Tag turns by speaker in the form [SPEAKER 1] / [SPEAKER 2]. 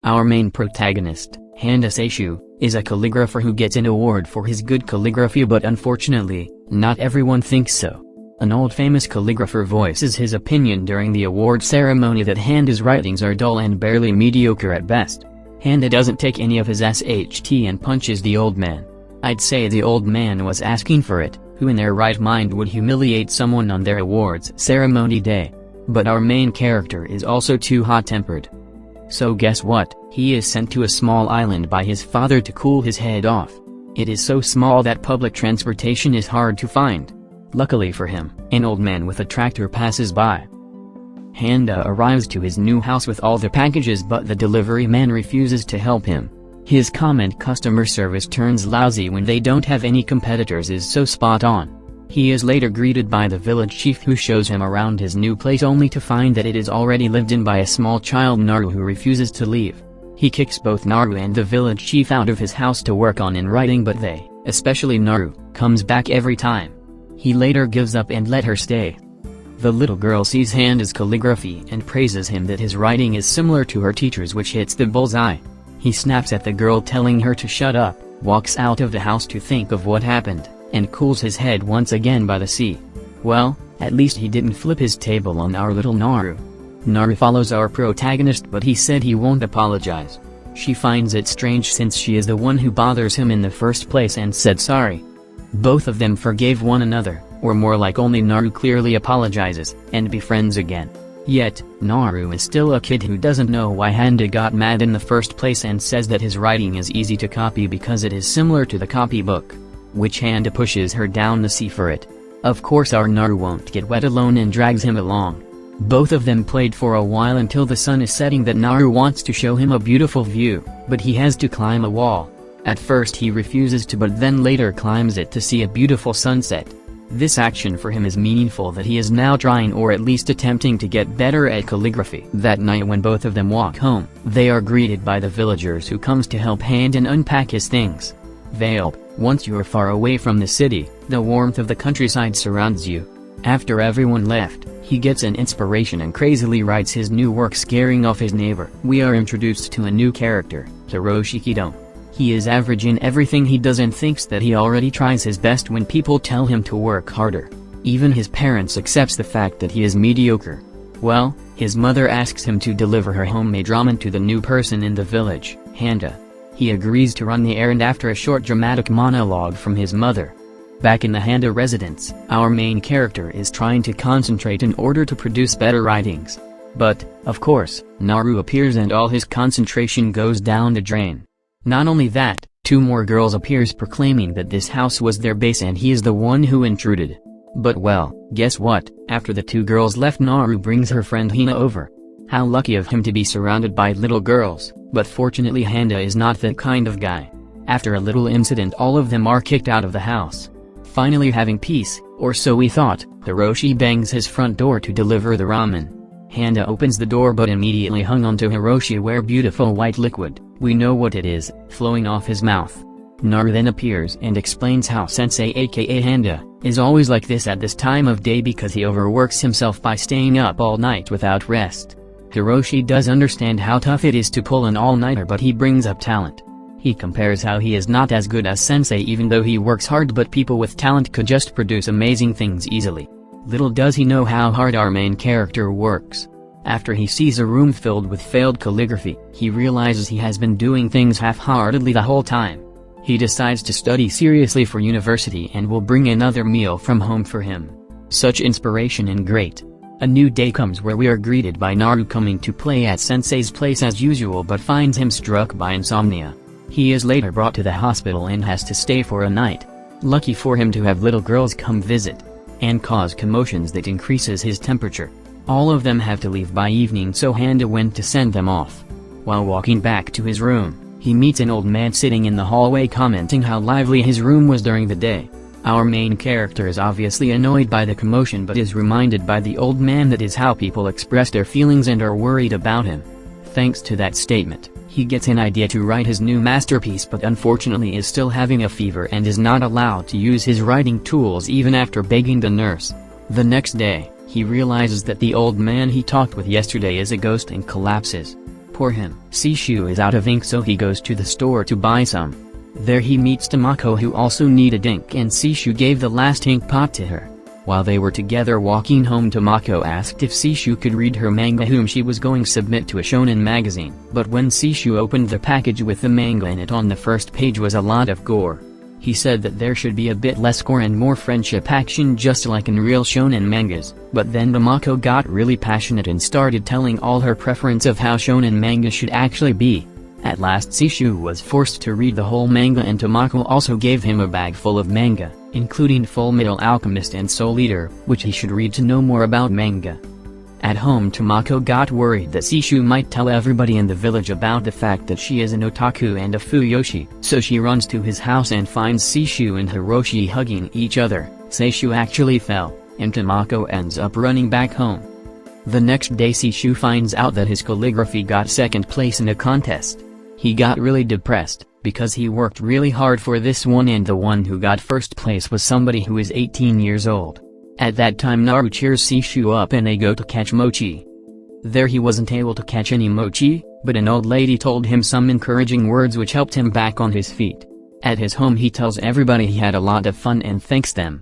[SPEAKER 1] Our main protagonist, Handa Seishuu, is a calligrapher who gets an award for his good calligraphy, but unfortunately, not everyone thinks so. An old famous calligrapher voices his opinion during the award ceremony that Handa's writings are dull and barely mediocre at best. Handa doesn't take any of his SHT and punches the old man. I'd say the old man was asking for it. Who in their right mind would humiliate someone on their awards ceremony day? But our main character is also too hot-tempered. So guess what? He is sent to a small island by his father to cool his head off. It is so small that public transportation is hard to find. Luckily for him, an old man with a tractor passes by. Handa arrives to his new house with all the packages, but the delivery man refuses to help him. His comment customer service turns lousy when they don't have any competitors is so spot on. He is later greeted by the village chief, who shows him around his new place only to find that it is already lived in by a small child, Naru, who refuses to leave. He kicks both Naru and the village chief out of his house to work on in writing, but they, especially Naru, comes back every time. He later gives up and let her stay. The little girl sees Handa's calligraphy and praises him that his writing is similar to her teacher's, which hits the bullseye. He snaps at the girl, telling her to shut up, walks out of the house to think of what happened, and cools his head once again by the sea. Well, at least he didn't flip his table on our little Naru. Naru follows our protagonist, but he said he won't apologize. She finds it strange since she is the one who bothers him in the first place and said sorry. Both of them forgave one another, or more like only Naru clearly apologizes, and befriends again. Yet, Naru is still a kid who doesn't know why Handa got mad in the first place and says that his writing is easy to copy because it is similar to the copybook, which Handa pushes her down the sea for it. Of course our Naru won't get wet alone and drags him along. Both of them played for a while until the sun is setting that Naru wants to show him a beautiful view, but he has to climb a wall. At first he refuses to, but then later climbs it to see a beautiful sunset. This action for him is meaningful that he is now trying, or at least attempting, to get better at calligraphy. That night when both of them walk home, they are greeted by the villagers who comes to help Handa unpack his things. They help. Once you are far away from the city, the warmth of the countryside surrounds you. After everyone left, he gets an inspiration and crazily writes his new work, scaring off his neighbor. We are introduced to a new character, Hiroshi Kido. He is average in everything he does and thinks that he already tries his best when people tell him to work harder. Even his parents accepts the fact that he is mediocre. Well, his mother asks him to deliver her homemade ramen to the new person in the village, Handa. He agrees to run the errand after a short dramatic monologue from his mother. Back in the Handa residence, our main character is trying to concentrate in order to produce better writings. But, of course, Naru appears and all his concentration goes down the drain. Not only that, two more girls appears proclaiming that this house was their base and he is the one who intruded. But well, guess what? After the two girls left, Naru brings her friend Hina over. How lucky of him to be surrounded by little girls, but fortunately Handa is not that kind of guy. After a little incident, all of them are kicked out of the house. Finally having peace, or so we thought, Hiroshi bangs his front door to deliver the ramen. Handa opens the door but immediately hung onto Hiroshi where beautiful white liquid, we know what it is, flowing off his mouth. Naru then appears and explains how Sensei aka Handa is always like this at this time of day because he overworks himself by staying up all night without rest. Hiroshi does understand how tough it is to pull an all-nighter, but he brings up talent. He compares how he is not as good as Sensei even though he works hard, but people with talent could just produce amazing things easily. Little does he know how hard our main character works. After he sees a room filled with failed calligraphy, he realizes he has been doing things half-heartedly the whole time. He decides to study seriously for university and will bring another meal from home for him. Such inspiration and great. A new day comes where we are greeted by Naru coming to play at Sensei's place as usual, but finds him struck by insomnia. He is later brought to the hospital and has to stay for a night. Lucky for him to have little girls come visit and cause commotions that increases his temperature. All of them have to leave by evening, so Handa went to send them off. While walking back to his room, he meets an old man sitting in the hallway commenting how lively his room was during the day. Our main character is obviously annoyed by the commotion but is reminded by the old man that is how people express their feelings and are worried about him. Thanks to that statement, he gets an idea to write his new masterpiece, but unfortunately is still having a fever and is not allowed to use his writing tools even after begging the nurse. The next day, he realizes that the old man he talked with yesterday is a ghost and collapses. Poor him. Seishuu is out of ink, so he goes to the store to buy some. There he meets Tamako, who also needed ink, and Seishuu gave the last ink pot to her. While they were together walking home, Tamako asked if Seishuu could read her manga, whom she was going to submit to a shonen magazine. But when Seishuu opened the package with the manga in it, on the first page was a lot of gore. He said that there should be a bit less gore and more friendship action, just like in real shonen mangas. But then Tamako got really passionate and started telling all her preference of how shonen manga should actually be. At last Seishuu was forced to read the whole manga, and Tamako also gave him a bag full of manga, including Full Metal Alchemist and Soul Eater, which he should read to know more about manga. At home, Tamako got worried that Seishuu might tell everybody in the village about the fact that she is an otaku and a fuyoshi, so she runs to his house and finds Seishuu and Hiroshi hugging each other. Seishuu actually fell, and Tamako ends up running back home. The next day Seishuu finds out that his calligraphy got second place in a contest. He got really depressed, because he worked really hard for this one, and the one who got first place was somebody who is 18 years old. At that time Naru cheers Seishuu up and they go to catch mochi. There he wasn't able to catch any mochi, but an old lady told him some encouraging words which helped him back on his feet. At his home he tells everybody he had a lot of fun and thanks them.